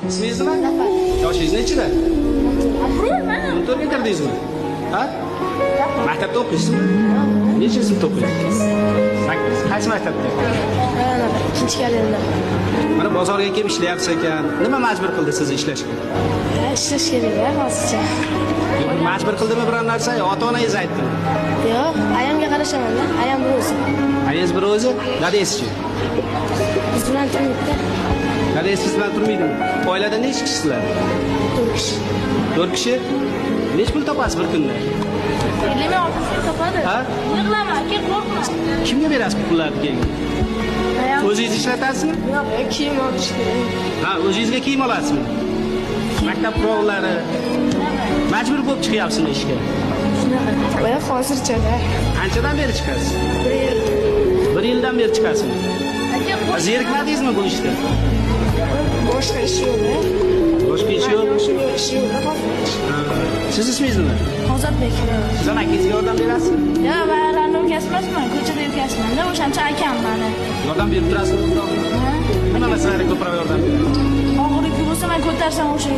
İsmingiz nima? Yoshingiz nechida? 14 ga kirdingizmi? Ha? Maktabda o'qiysizmi? Necha sinfda o'qiysiz? Qaysi maktabda? İkinci kariyerinde. Mana bozorga kelib ishlayapsiz ekan. Nima majbur qildi sizni ishlashga? İşleş kerak ya hozircha. Majbur qildimi biror narsa? Ota-onangiz aytdimi? Yo'q, ayamga qarashaman-da. Ayam bir o'zi. Ayingiz bir o'zi, dadangizchi? Biz bilan turmaydi. Dadangiz siz bilan turmaydimi? Oilada necha kishisizlar? 4 kishi. 4 kishi. Necha pul topasiz bir kunda? 50 oltini topadi. Ha? Yig'lama, aka, qo'rqma. Kimga berasiz bu pullarni keyin? Ayam. O'zingiz ishlatasizmi? Yo'q, kiyim olish kerak. Ha, o'zingizga kiyim olasizmi? Maktab qurollari. Majbur bo'lib chiqyapsizmi ishga? Shunaqa. Voy, hozircha-da. Qanchadan beri chiqasiz? 1 yil. 1 yildan beri chiqasizmi? Aka, Zerikmadingizmi bu ishda? boshqa ish yo'q-da. Boshqa ish yo'q. Ish yo'q-da, hozir. Siz ismingiz nima? Ozodbek. Siz ham akangizga yordam berasizmi? Yo'q, barlarni ukasi emasman, ko'chada ukasiman-da, o'shancha akam mani. Yordam berib turasizmi? Nima masalada ko'proq yordam berasiz? Og'irlik bo'lsa men ko'tarsam o'sha